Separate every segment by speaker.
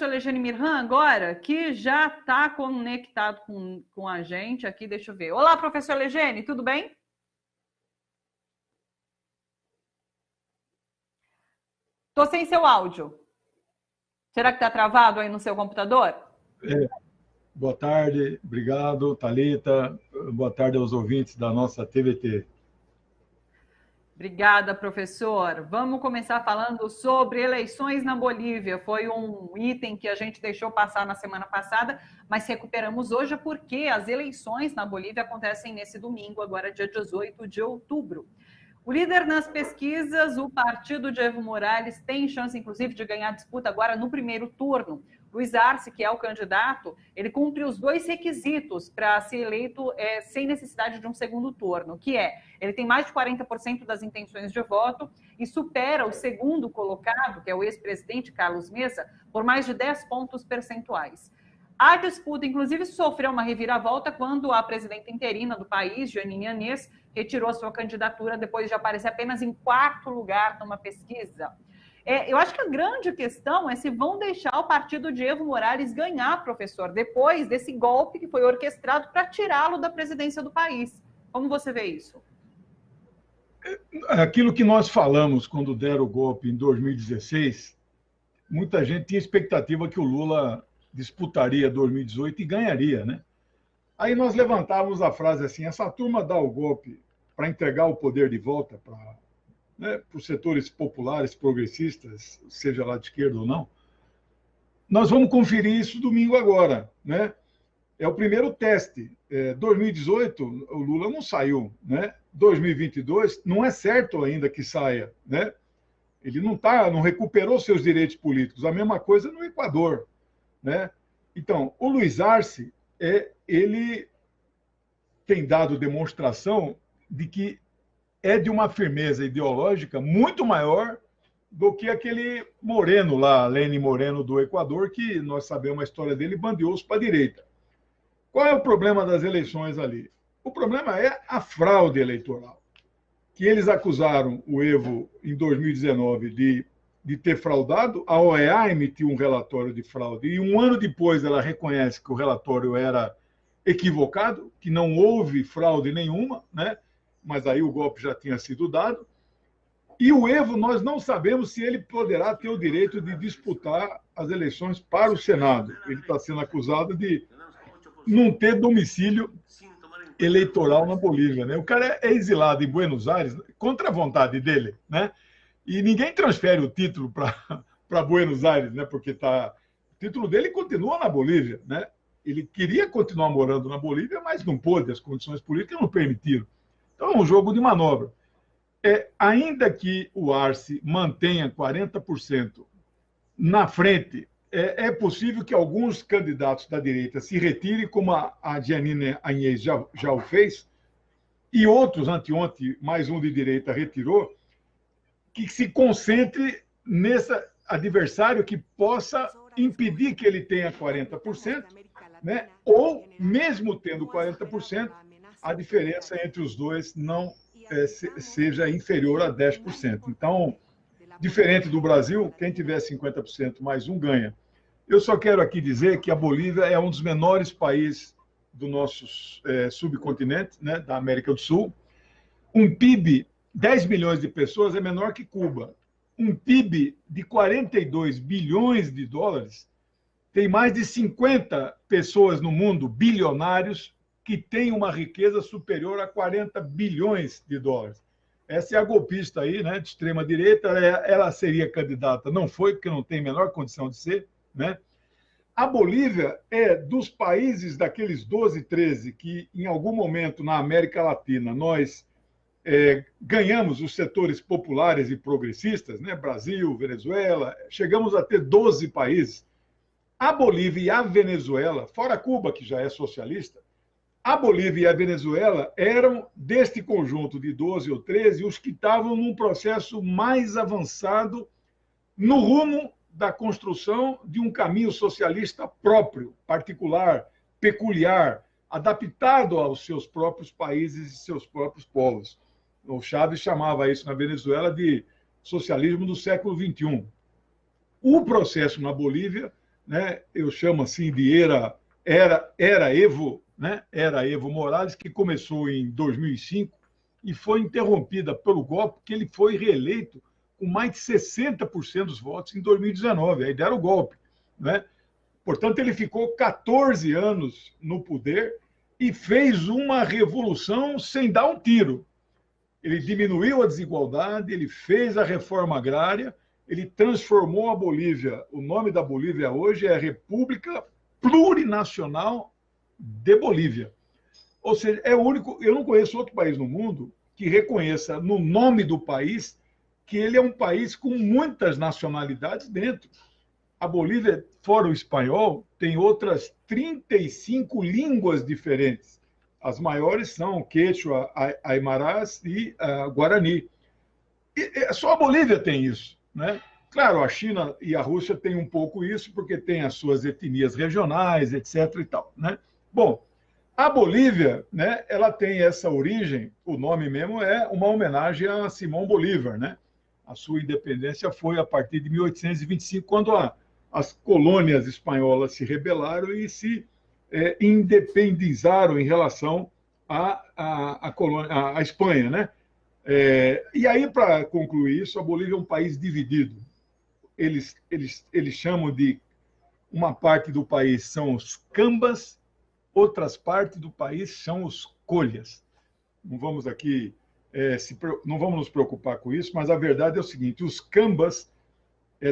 Speaker 1: Alexandre Mirhan agora, que já está conectado com a gente aqui, deixa eu ver. Olá, professor Alexandre, tudo bem? Estou sem seu áudio. Será que está travado aí no seu computador?
Speaker 2: Boa tarde, obrigado, Thalita. Boa tarde aos ouvintes da nossa TVT.
Speaker 1: Obrigada, professor. Vamos começar falando sobre eleições na Bolívia. Foi um item que a gente deixou passar na semana passada, mas recuperamos hoje porque as eleições na Bolívia acontecem nesse domingo, agora dia 18 de outubro. O líder nas pesquisas, o partido de Evo Morales, tem chance, inclusive, de ganhar a disputa agora no primeiro turno. Luiz Arce, que é o candidato, ele cumpre os dois requisitos para ser eleito sem necessidade de um segundo turno, que é, ele tem mais de 40% das intenções de voto e supera o segundo colocado, que é o ex-presidente Carlos Mesa, por mais de 10 pontos percentuais. A disputa, inclusive, sofreu uma reviravolta quando a presidenta interina do país, Jeanine Áñez, retirou sua candidatura depois de aparecer apenas em quarto lugar numa pesquisa. Eu acho que a grande questão é se vão deixar o partido de Evo Morales ganhar, professor, depois desse golpe que foi orquestrado para tirá-lo da presidência do país. Como você vê isso?
Speaker 2: Aquilo que nós falamos quando deram o golpe em 2016, muita gente tinha expectativa que o Lula disputaria 2018 e ganharia, né? Aí nós levantávamos a frase assim, essa turma dá o golpe para entregar o poder de volta para os setores populares, progressistas, seja lá de esquerda ou não. Nós vamos conferir isso domingo agora, né? É o primeiro teste. 2018, o Lula não saiu, né? 2022, não é certo ainda que saia, né? Ele não recuperou seus direitos políticos. A mesma coisa no Equador, né? Então, o Luiz Arce, ele tem dado demonstração de que é de uma firmeza ideológica muito maior do que aquele Moreno lá, Lenin Moreno do Equador, que nós sabemos a história dele, bandeou-se para a direita. Qual é o problema das eleições ali? O problema é a fraude eleitoral, que eles acusaram o Evo em 2019 de ter fraudado. A OEA emitiu um relatório de fraude e um ano depois ela reconhece que o relatório era equivocado, que não houve fraude nenhuma, né? Mas aí o golpe já tinha sido dado. E o Evo, nós não sabemos se ele poderá ter o direito de disputar as eleições para o Senado. Ele está sendo acusado de não ter domicílio eleitoral na Bolívia, né? O cara é exilado em Buenos Aires contra a vontade dele, né? E ninguém transfere o título para Buenos Aires, né? Porque o título dele continua na Bolívia, né? Ele queria continuar morando na Bolívia, mas não pôde, as condições políticas não permitiram. Então é um jogo de manobra. Ainda que o Arce mantenha 40% na frente, é possível que alguns candidatos da direita se retirem, como a Jeanine Áñez já o fez, e outros, anteontem, mais um de direita retirou, que se concentre nesse adversário que possa impedir que ele tenha 40%, né? Ou, mesmo tendo 40%, a diferença entre os dois não seja inferior a 10%. Então, diferente do Brasil, quem tiver 50% mais um ganha. Eu só quero aqui dizer que a Bolívia é um dos menores países do nosso subcontinente, né, da América do Sul. Um PIB, 10 milhões de pessoas, é menor que Cuba. Um PIB de 42 bilhões de dólares, tem mais de 50 pessoas no mundo, bilionários, que têm uma riqueza superior a 40 bilhões de dólares. Essa é a golpista aí, né, de extrema-direita, ela seria candidata, não foi, porque não tem a menor condição de ser, né? A Bolívia é dos países daqueles 12, 13, que em algum momento na América Latina nós ganhamos os setores populares e progressistas, né? Brasil, Venezuela, chegamos a ter 12 países. A Bolívia e a Venezuela, fora Cuba, que já é socialista, a Bolívia e a Venezuela eram, deste conjunto de 12 ou 13, os que estavam num processo mais avançado no rumo da construção de um caminho socialista próprio, particular, peculiar, adaptado aos seus próprios países e seus próprios povos. O Chávez chamava isso na Venezuela de socialismo do século XXI. O processo na Bolívia né? Eu chamo assim de era Evo, né? Era Evo Morales, que começou em 2005 e foi interrompida pelo golpe, porque ele foi reeleito com mais de 60% dos votos em 2019. Aí deram o golpe, né? Portanto, ele ficou 14 anos no poder e fez uma revolução sem dar um tiro. Ele diminuiu a desigualdade, ele fez a reforma agrária, ele transformou a Bolívia. O nome da Bolívia hoje é República Plurinacional de Bolívia. Ou seja, é o único. Eu não conheço outro país no mundo que reconheça no nome do país que ele é um país com muitas nacionalidades dentro. A Bolívia, fora o espanhol, tem outras 35 línguas diferentes. As maiores são Quechua, Aimarás e Guarani. E só a Bolívia tem isso, né? Claro, a China e a Rússia têm um pouco isso, porque tem as suas etnias regionais, etc. e tal, né? Bom, a Bolívia, né, ela tem essa origem, o nome mesmo é uma homenagem a Simão Bolívar, né? A sua independência foi a partir de 1825, quando as colônias espanholas se rebelaram e se independizaram em relação à Espanha, né? E aí, para concluir isso, a Bolívia é um país dividido. Eles chamam de uma parte do país são os cambas, outras partes do país são os colhas. Não vamos aqui não vamos nos preocupar com isso, mas a verdade é o seguinte: os cambas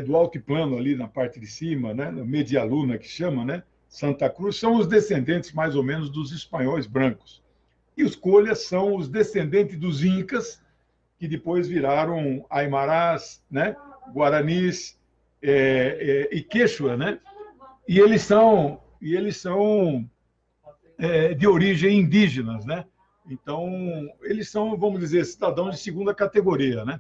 Speaker 2: do altiplano ali na parte de cima, né, Media Luna que chama, né, Santa Cruz, são os descendentes mais ou menos dos espanhóis brancos. E os colhas são os descendentes dos incas, que depois viraram aimarás, né, guaranis e quechua, né? E eles são de origem indígenas, né? Então, eles são, vamos dizer, cidadãos de segunda categoria, né?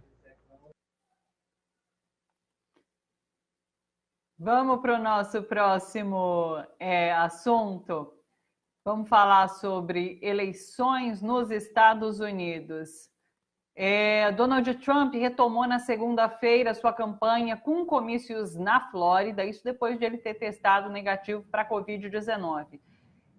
Speaker 1: Vamos para o nosso próximo assunto. Vamos falar sobre eleições nos Estados Unidos. Donald Trump retomou na segunda-feira sua campanha com comícios na Flórida, isso depois de ele ter testado negativo para a Covid-19.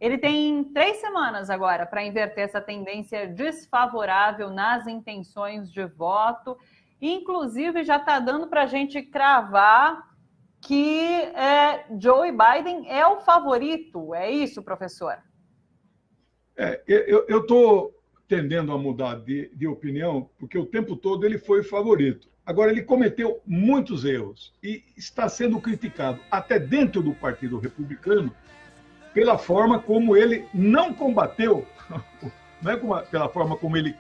Speaker 1: Ele tem 3 semanas agora para inverter essa tendência desfavorável nas intenções de voto. Inclusive, já está dando para a gente cravar que Joe Biden é o favorito. É isso, professor?
Speaker 2: Eu estou tendendo a mudar de opinião, porque o tempo todo ele foi favorito. Agora, ele cometeu muitos erros e está sendo criticado, até dentro do Partido Republicano, pela forma como ele não combateu, não é pela forma como ele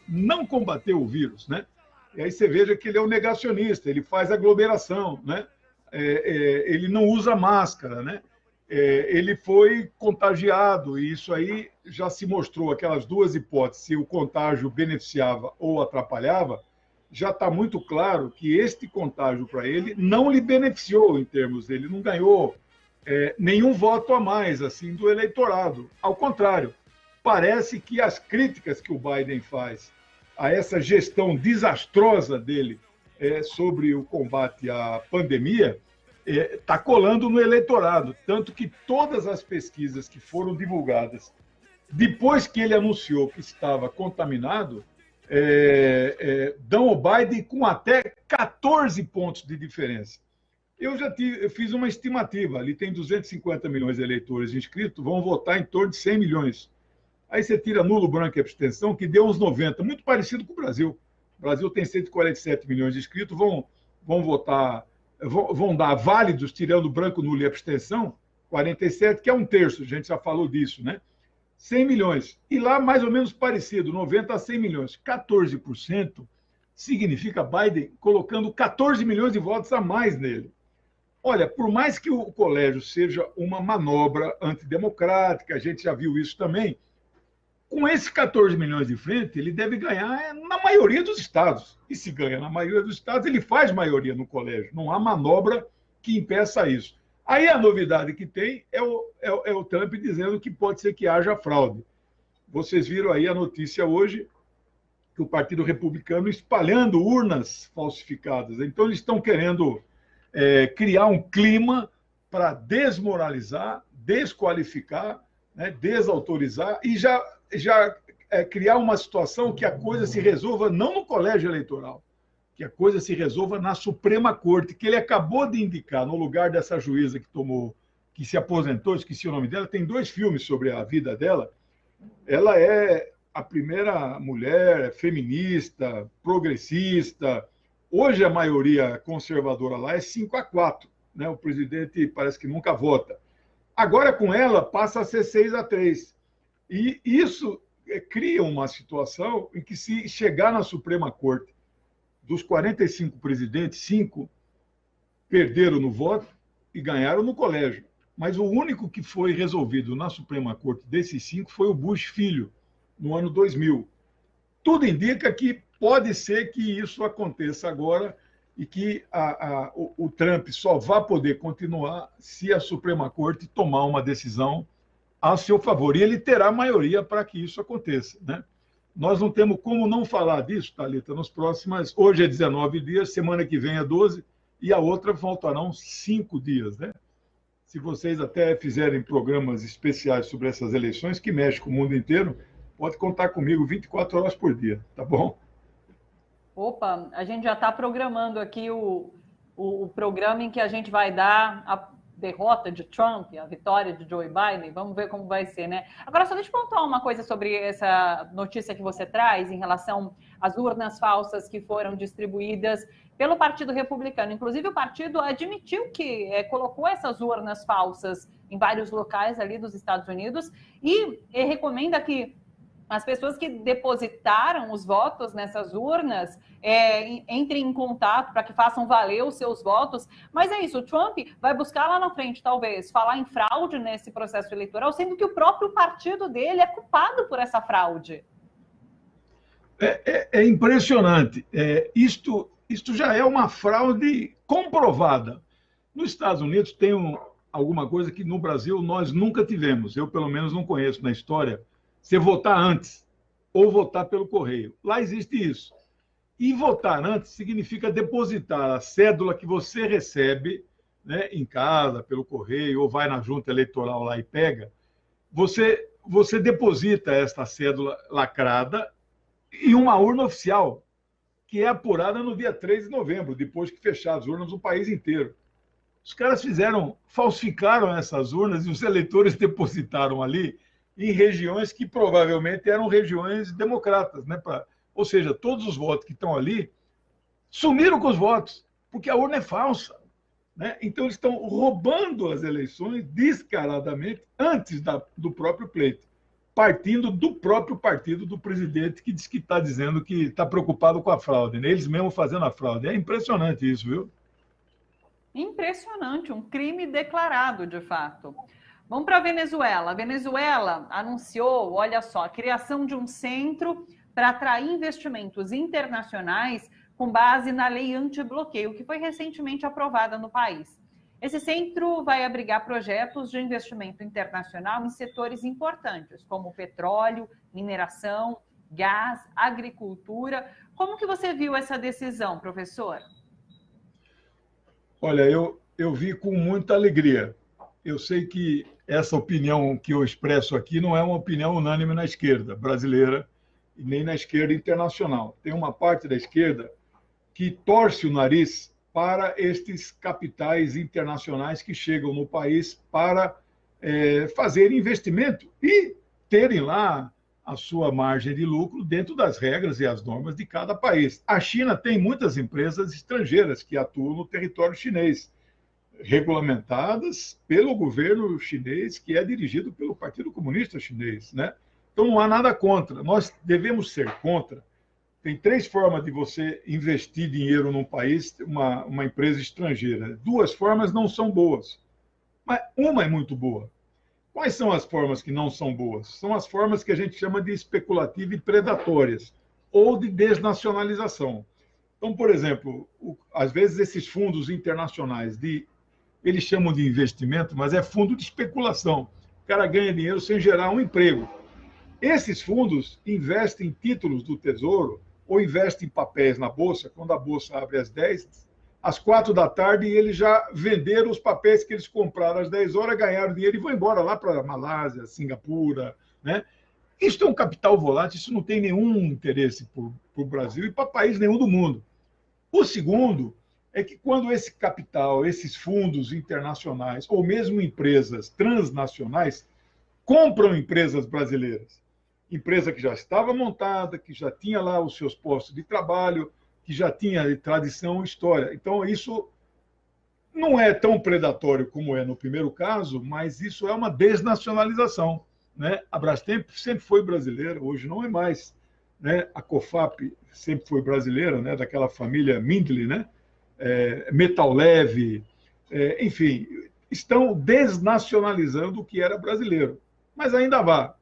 Speaker 2: não combateu o vírus, né? E aí você veja que ele é um negacionista, ele faz aglomeração, né? Ele não usa máscara, né? Ele foi contagiado, e isso aí já se mostrou, aquelas duas hipóteses, se o contágio beneficiava ou atrapalhava, já está muito claro que este contágio para ele não lhe beneficiou em termos dele, não ganhou nenhum voto a mais assim do eleitorado. Ao contrário, parece que as críticas que o Biden faz a essa gestão desastrosa dele sobre o combate à pandemia está colando no eleitorado. Tanto que todas as pesquisas que foram divulgadas depois que ele anunciou que estava contaminado dão ao Biden com até 14 pontos de diferença. Eu fiz uma estimativa, ali tem 250 milhões de eleitores inscritos, vão votar em torno de 100 milhões. Aí você tira nulo, branco e abstenção, que deu uns 90, muito parecido com o Brasil. O Brasil tem 147 milhões de inscritos, vão votar, vão dar válidos, tirando branco, nulo e abstenção, 47, que é um terço, a gente já falou disso, né? 100 milhões. E lá, mais ou menos parecido, 90 a 100 milhões. 14% significa Biden colocando 14 milhões de votos a mais nele. Olha, por mais que o colégio seja uma manobra antidemocrática, a gente já viu isso também, com esses 14 milhões de frente, ele deve ganhar na maioria dos estados. E se ganha na maioria dos estados, ele faz maioria no colégio. Não há manobra que impeça isso. Aí a novidade que tem é o Trump dizendo que pode ser que haja fraude. Vocês viram aí a notícia hoje que o Partido Republicano espalhando urnas falsificadas. Então, eles estão querendo criar um clima para desmoralizar, desqualificar, né, desautorizar e já criar uma situação que a coisa se resolva não no colégio eleitoral, que a coisa se resolva na Suprema Corte, que ele acabou de indicar no lugar dessa juíza que se aposentou, esqueci o nome dela, tem 2 filmes sobre a vida dela. Ela é a primeira mulher feminista, progressista. Hoje a maioria conservadora lá é 5-4, né? O presidente parece que nunca vota. Agora com ela passa a ser 6-3. E isso cria uma situação em que, se chegar na Suprema Corte, dos 45 presidentes, 5 perderam no voto e ganharam no colégio. Mas o único que foi resolvido na Suprema Corte desses 5 foi o Bush filho, no ano 2000. Tudo indica que pode ser que isso aconteça agora e que o Trump só vai poder continuar se a Suprema Corte tomar uma decisão a seu favor. E ele terá maioria para que isso aconteça, né? Nós não temos como não falar disso, Thalita, nos próximos... Hoje é 19 dias, semana que vem é 12, e a outra faltarão 5 dias, né? Se vocês até fizerem programas especiais sobre essas eleições, que mexem com o mundo inteiro, pode contar comigo 24 horas por dia, tá bom?
Speaker 1: Opa, a gente já está programando aqui o programa em que a gente vai dar a derrota de Trump, a vitória de Joe Biden. Vamos ver como vai ser, né? Agora, só deixa eu pontuar uma coisa sobre essa notícia que você traz em relação às urnas falsas que foram distribuídas pelo Partido Republicano. Inclusive, o partido admitiu que colocou essas urnas falsas em vários locais ali dos Estados Unidos e recomenda que as pessoas que depositaram os votos nessas urnas entrem em contato para que façam valer os seus votos. Mas é isso, o Trump vai buscar lá na frente, talvez, falar em fraude nesse processo eleitoral, sendo que o próprio partido dele é culpado por essa fraude.
Speaker 2: É impressionante. Isto já é uma fraude comprovada. Nos Estados Unidos tem alguma coisa que no Brasil nós nunca tivemos. Eu, pelo menos, não conheço na história. Você votar antes ou votar pelo correio. Lá existe isso. E votar antes significa depositar a cédula que você recebe, né, em casa, pelo correio, ou vai na junta eleitoral lá e pega. Você deposita esta cédula lacrada em uma urna oficial, que é apurada no dia 3 de novembro, depois que fechar as urnas no país inteiro. Os caras falsificaram essas urnas e os eleitores depositaram ali em regiões que provavelmente eram regiões democratas, né? Ou seja, todos os votos que estão ali sumiram com os votos, porque a urna é falsa, né? Então, eles estão roubando as eleições descaradamente antes do próprio pleito, partindo do próprio partido do presidente, que diz que está dizendo que está preocupado com a fraude, né? Eles mesmos fazendo a fraude. É impressionante isso, viu?
Speaker 1: Impressionante, um crime declarado, de fato. Vamos para a Venezuela. A Venezuela anunciou, olha só, a criação de um centro para atrair investimentos internacionais com base na lei anti-bloqueio, que foi recentemente aprovada no país. Esse centro vai abrigar projetos de investimento internacional em setores importantes, como petróleo, mineração, gás, agricultura. Como que você viu essa decisão, professor?
Speaker 2: Olha, eu vi com muita alegria. Eu sei que essa opinião que eu expresso aqui não é uma opinião unânime na esquerda brasileira e nem na esquerda internacional. Tem uma parte da esquerda que torce o nariz para estes capitais internacionais que chegam no país para fazer investimento e terem lá a sua margem de lucro dentro das regras e as normas de cada país. A China tem muitas empresas estrangeiras que atuam no território chinês, regulamentadas pelo governo chinês, que é dirigido pelo Partido Comunista Chinês, né? Então, não há nada contra. Nós devemos ser contra. Tem 3 formas de você investir dinheiro num país, uma empresa estrangeira. 2 formas não são boas, mas uma é muito boa. Quais são as formas que não são boas? São as formas que a gente chama de especulativa e predatórias, ou de desnacionalização. Então, por exemplo, às vezes esses fundos internacionais, eles chamam de investimento, mas é fundo de especulação. O cara ganha dinheiro sem gerar um emprego. Esses fundos investem em títulos do Tesouro ou investem em papéis na Bolsa. Quando a Bolsa abre às 10, às 4 da tarde, e eles já venderam os papéis que eles compraram às 10 horas, ganharam dinheiro e vão embora lá para Malásia, Singapura, né? Isso é um capital volátil, isso não tem nenhum interesse para o Brasil e para país nenhum do mundo. O segundo é que quando esse capital, esses fundos internacionais, ou mesmo empresas transnacionais, compram empresas brasileiras, empresa que já estava montada, que já tinha lá os seus postos de trabalho, que já tinha tradição e história. Então, isso não é tão predatório como é no primeiro caso, mas isso é uma desnacionalização, né? A Brastemp sempre foi brasileira, hoje não é mais, né? A Cofap sempre foi brasileira, né? Daquela família Mindley, né? Metal Leve, enfim, estão desnacionalizando o que era brasileiro. Mas ainda vá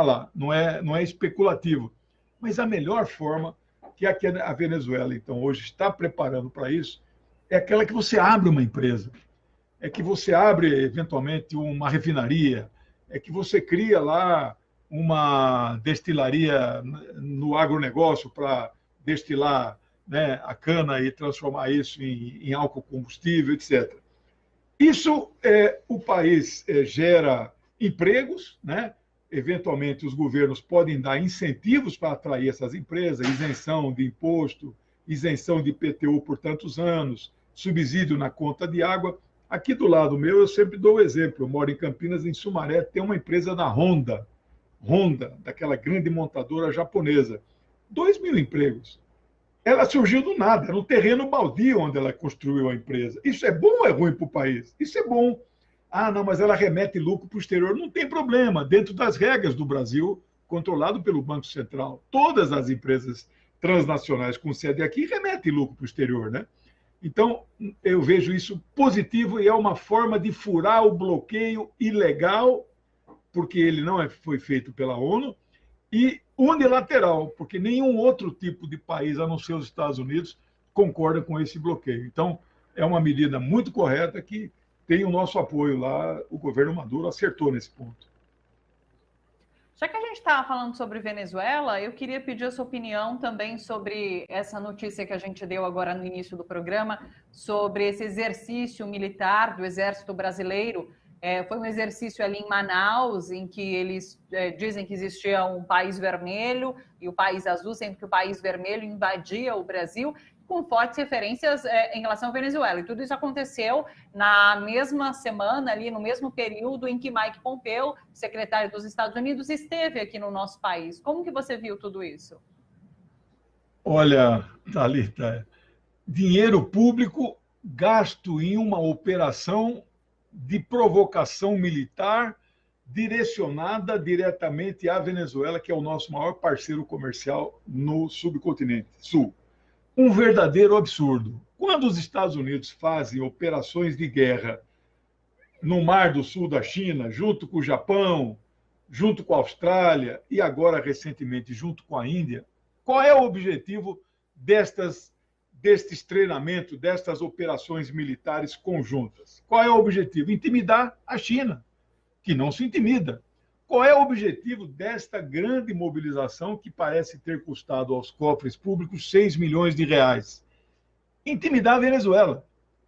Speaker 2: lá, não é especulativo. Mas a melhor forma que a Venezuela, então, hoje está preparando para isso, é aquela que você abre uma empresa, é que você abre, eventualmente, uma refinaria, é que você cria lá uma destilaria no agronegócio para destilar, né, a cana e transformar isso em álcool combustível, etc. Isso, o país gera empregos, né? Eventualmente os governos podem dar incentivos para atrair essas empresas, isenção de imposto, isenção de IPTU por tantos anos, subsídio na conta de água. Aqui do lado meu, eu sempre dou o exemplo, eu moro em Campinas, em Sumaré, tem uma empresa da Honda, daquela grande montadora japonesa, 2.000 empregos. Ela surgiu do nada, era um terreno baldio onde ela construiu a empresa. Isso é bom ou é ruim para o país? Isso é bom. Ah, não, mas ela remete lucro para o exterior. Não tem problema, dentro das regras do Brasil, controlado pelo Banco Central. Todas as empresas transnacionais com sede aqui remetem lucro para o exterior, né? Então, eu vejo isso positivo e é uma forma de furar o bloqueio ilegal, porque ele não foi feito pela ONU, e unilateral, porque nenhum outro tipo de país, a não ser os Estados Unidos, concorda com esse bloqueio. Então, é uma medida muito correta que tem o nosso apoio lá, o governo Maduro acertou nesse ponto.
Speaker 1: Já que a gente estava falando sobre Venezuela, eu queria pedir a sua opinião também sobre essa notícia que a gente deu agora no início do programa, sobre esse exercício militar do Exército Brasileiro. Foi um exercício ali em Manaus, em que eles dizem que existia um país vermelho e o país azul, sendo que o país vermelho invadia o Brasil, com fortes referências em relação à Venezuela. E tudo isso aconteceu na mesma semana, ali no mesmo período em que Mike Pompeo, secretário dos Estados Unidos, esteve aqui no nosso país. Como que você viu tudo isso?
Speaker 2: Olha, Thalita, dinheiro público gasto em uma operação de provocação militar direcionada diretamente à Venezuela, que é o nosso maior parceiro comercial no subcontinente sul. Um verdadeiro absurdo. Quando os Estados Unidos fazem operações de guerra no Mar do Sul da China, junto com o Japão, junto com a Austrália e agora recentemente junto com a Índia, qual é o objetivo destes treinamentos, destas operações militares conjuntas? Qual é o objetivo? Intimidar a China, que não se intimida. Qual é o objetivo desta grande mobilização que parece ter custado aos cofres públicos 6 milhões de reais? Intimidar a Venezuela,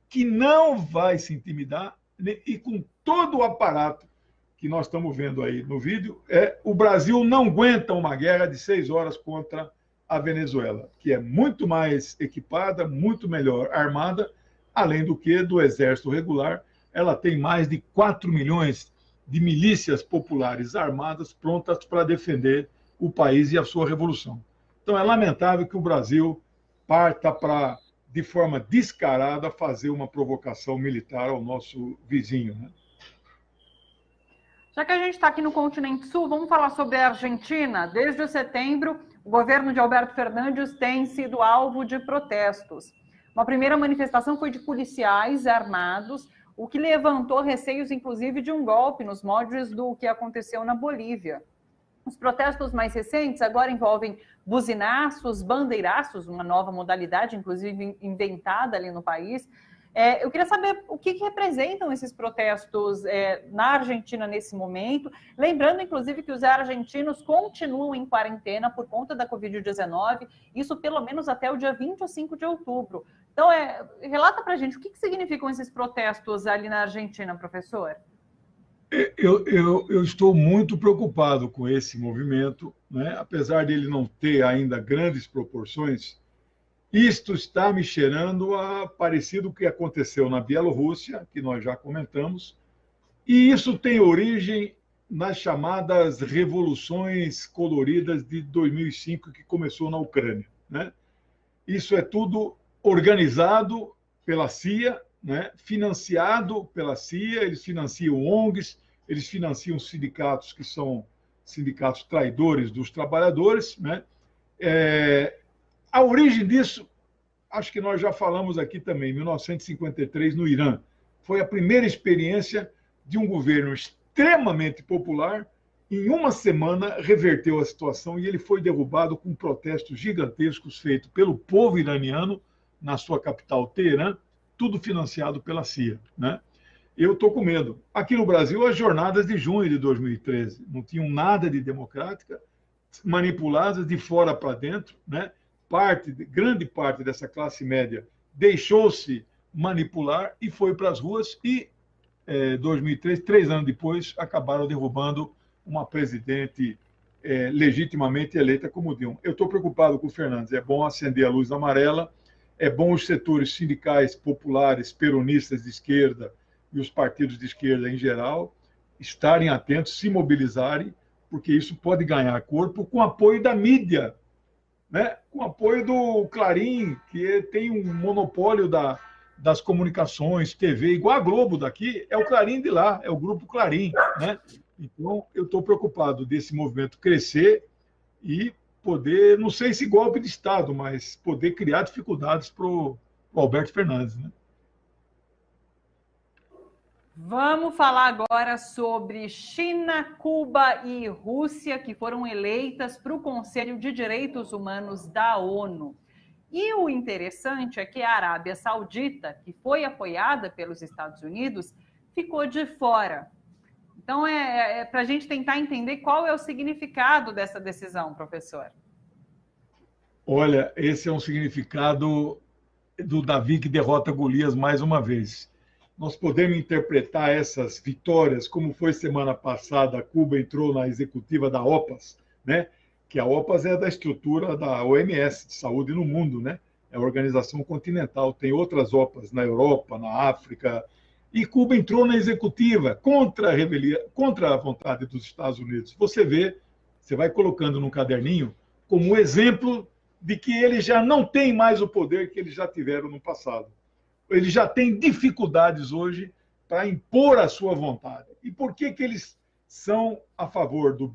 Speaker 2: que não vai se intimidar, e com todo o aparato que nós estamos vendo aí no vídeo, o Brasil não aguenta uma guerra de 6 horas contra a Venezuela, que é muito mais equipada, muito melhor armada, além do que do exército regular. Ela tem mais de 4 milhões de milícias populares armadas prontas para defender o país e a sua revolução. Então, é lamentável que o Brasil parta para, de forma descarada, fazer uma provocação militar ao nosso vizinho, né?
Speaker 1: Já que a gente está aqui no continente sul, vamos falar sobre a Argentina. Desde setembro, o governo de Alberto Fernandes tem sido alvo de protestos. Uma primeira manifestação foi de policiais armados, o que levantou receios, inclusive, de um golpe nos moldes do que aconteceu na Bolívia. Os protestos mais recentes agora envolvem buzinaços, bandeiraços, uma nova modalidade, inclusive inventada ali no país, Eu queria saber o que representam esses protestos na Argentina nesse momento, lembrando, inclusive, que os argentinos continuam em quarentena por conta da Covid-19, isso pelo menos até o dia 25 de outubro. Então, relata para a gente o que significam esses protestos ali na Argentina, professor?
Speaker 2: Eu estou muito preocupado com esse movimento, né? Apesar dele não ter ainda grandes proporções. Isto está me cheirando a parecido com o que aconteceu na Bielorrússia, que nós já comentamos, e isso tem origem nas chamadas revoluções coloridas de 2005, que começou na Ucrânia, né? Isso é tudo organizado pela CIA, né? Financiado pela CIA, eles financiam ONGs, eles financiam sindicatos que são sindicatos traidores dos trabalhadores, né? A origem disso, acho que nós já falamos aqui também, em 1953, no Irã. Foi a primeira experiência de um governo extremamente popular. Em uma semana, reverteu a situação e ele foi derrubado com protestos gigantescos feitos pelo povo iraniano na sua capital, Teherã, tudo financiado pela CIA, né? Eu estou com medo. Aqui no Brasil, as jornadas de junho de 2013 não tinham nada de democrática, manipuladas de fora para dentro, né? Grande parte dessa classe média deixou-se manipular e foi para as ruas e, 2003, 3 anos depois, acabaram derrubando uma presidente legitimamente eleita como Dilma. Eu estou preocupado com o Fernandes. É bom acender a luz amarela, é bom os setores sindicais populares, peronistas de esquerda e os partidos de esquerda em geral estarem atentos, se mobilizarem, porque isso pode ganhar corpo com apoio da mídia, né? Com apoio do Clarim, que tem um monopólio das comunicações, TV, igual a Globo daqui, é o Clarim de lá, é o Grupo Clarim, né? Então, eu estou preocupado desse movimento crescer e poder, não sei se golpe de Estado, mas poder criar dificuldades para o Alberto Fernandes, né?
Speaker 1: Vamos falar agora sobre China, Cuba e Rússia, que foram eleitas para o Conselho de Direitos Humanos da ONU. E o interessante é que a Arábia Saudita, que foi apoiada pelos Estados Unidos, ficou de fora. Então, para a gente tentar entender qual é o significado dessa decisão, professor.
Speaker 2: Olha, esse é um significado do Davi que derrota Golias mais uma vez. Nós podemos interpretar essas vitórias, como foi semana passada, Cuba entrou na executiva da OPAS, né? Que a OPAS é da estrutura da OMS, de saúde no mundo, né? É a organização continental, tem outras OPAS na Europa, na África, e Cuba entrou na executiva contra a vontade dos Estados Unidos. Você vê, você vai colocando num caderninho como exemplo de que eles já não têm mais o poder que eles já tiveram no passado. Eles já têm dificuldades hoje para impor a sua vontade. E por que eles são a favor do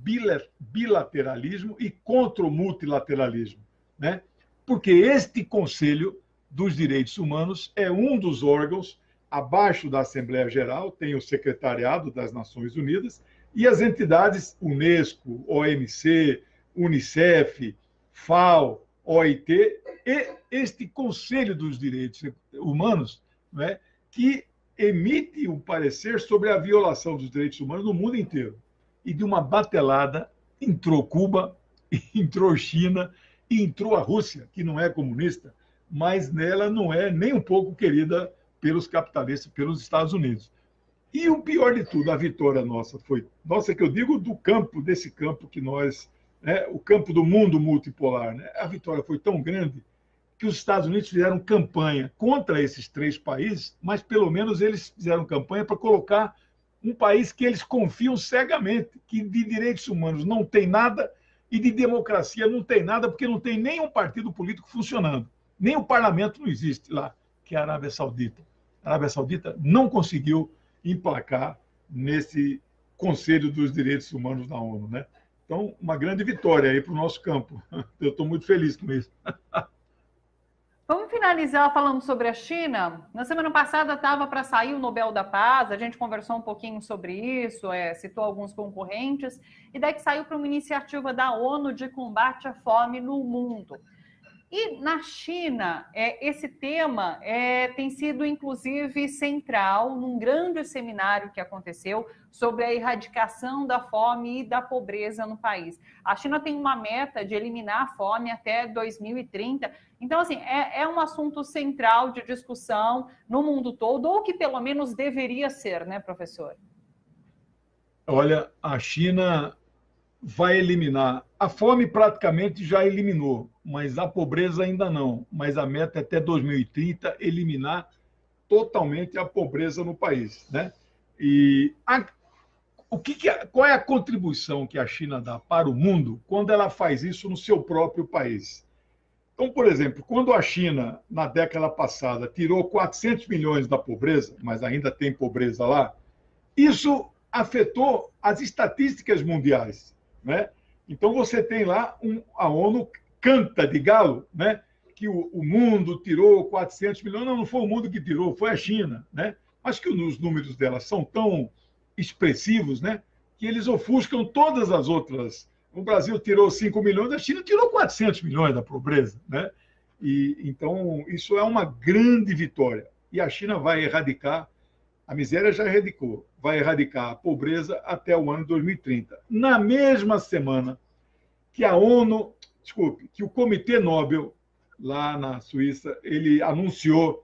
Speaker 2: bilateralismo e contra o multilateralismo, né? Porque este Conselho dos Direitos Humanos é um dos órgãos abaixo da Assembleia Geral, tem o Secretariado das Nações Unidas e as entidades Unesco, OMC, Unicef, FAO, OIT, e este Conselho dos Direitos Humanos, né, que emite um parecer sobre a violação dos direitos humanos no mundo inteiro. E de uma batelada entrou Cuba, entrou China e entrou a Rússia, que não é comunista, mas nela não é nem um pouco querida pelos capitalistas, pelos Estados Unidos. E o pior de tudo, a vitória nossa foi, nossa, que eu digo do campo, desse campo que nós, né, o campo do mundo multipolar, né, a vitória foi tão grande que os Estados Unidos fizeram campanha contra esses 3 países, mas pelo menos eles fizeram campanha para colocar um país que eles confiam cegamente, que de direitos humanos não tem nada e de democracia não tem nada, porque não tem nenhum partido político funcionando. Nem o parlamento não existe lá, que é a Arábia Saudita. A Arábia Saudita não conseguiu emplacar nesse Conselho dos Direitos Humanos da ONU, né? Então, uma grande vitória aí para o nosso campo. Eu estou muito feliz com isso.
Speaker 1: Vamos finalizar falando sobre a China. Na semana passada estava para sair o Nobel da Paz, a gente conversou um pouquinho sobre isso, citou alguns concorrentes, e daí que saiu para uma iniciativa da ONU de combate à fome no mundo. E na China, esse tema tem sido, inclusive, central num grande seminário que aconteceu sobre a erradicação da fome e da pobreza no país. A China tem uma meta de eliminar a fome até 2030. Então, assim, é um assunto central de discussão no mundo todo, ou que pelo menos deveria ser, né, professor?
Speaker 2: Olha, a China vai eliminar. A fome praticamente já eliminou, mas a pobreza ainda não. Mas a meta é até 2030 eliminar totalmente a pobreza no país, né? E qual é a contribuição que a China dá para o mundo quando ela faz isso no seu próprio país? Então, por exemplo, quando a China, na década passada, tirou 400 milhões da pobreza, mas ainda tem pobreza lá, isso afetou as estatísticas mundiais, né? Então você tem lá a ONU canta de galo, né? Que o mundo tirou 400 milhões, não foi o mundo que tirou, foi a China, né? Mas que os números dela são tão expressivos, né? Que eles ofuscam todas as outras. O Brasil tirou 5 milhões, a China tirou 400 milhões da pobreza, né? E então isso é uma grande vitória. E a China vai erradicar a miséria, já erradicou, vai erradicar a pobreza até o ano 2030. Na mesma semana que a ONU, que o Comitê Nobel, lá na Suíça, ele anunciou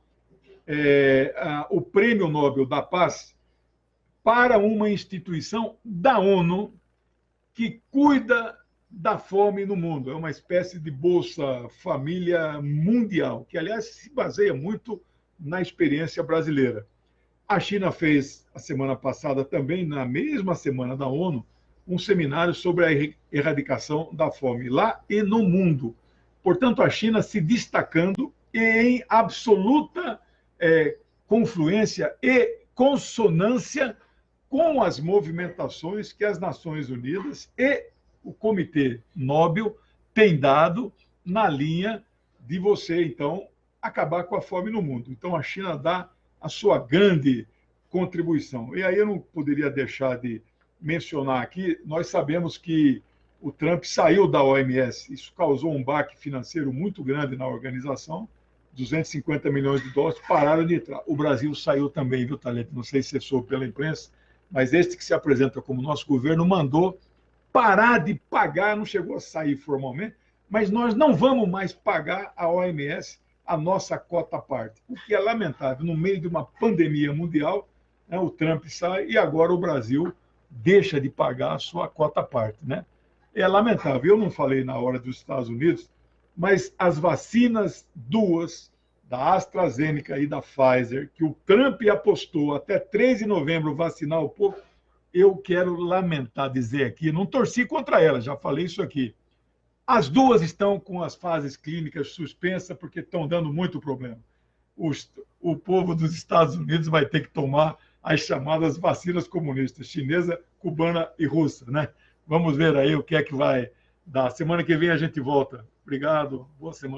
Speaker 2: o Prêmio Nobel da Paz para uma instituição da ONU que cuida da fome no mundo. É uma espécie de Bolsa Família Mundial, que, aliás, se baseia muito na experiência brasileira. A China fez, a semana passada, também, na mesma semana da ONU, um seminário sobre a erradicação da fome, lá e no mundo. Portanto, a China se destacando em absoluta confluência e consonância com as movimentações que as Nações Unidas e o Comitê Nobel têm dado na linha de você, então, acabar com a fome no mundo. Então, a China dá a sua grande contribuição. E aí eu não poderia deixar de mencionar aqui, nós sabemos que o Trump saiu da OMS, isso causou um baque financeiro muito grande na organização, 250 milhões de dólares pararam de entrar. O Brasil saiu também, viu, Thalita? Não sei se você soube pela imprensa, mas este que se apresenta como nosso governo mandou parar de pagar, não chegou a sair formalmente, mas nós não vamos mais pagar a OMS a nossa cota parte, o que é lamentável. No meio de uma pandemia mundial, né, o Trump sai e agora o Brasil deixa de pagar a sua cota parte, né? É lamentável. Eu não falei na hora dos Estados Unidos, mas as vacinas duas, da AstraZeneca e da Pfizer, que o Trump apostou até 3 de novembro vacinar o povo, eu quero lamentar dizer aqui, não torci contra elas, já falei isso aqui. As duas estão com as fases clínicas suspensas porque estão dando muito problema. O povo dos Estados Unidos vai ter que tomar as chamadas vacinas comunistas, chinesa, cubana e russa, né? Vamos ver aí o que é que vai dar. Semana que vem a gente volta. Obrigado, boa semana.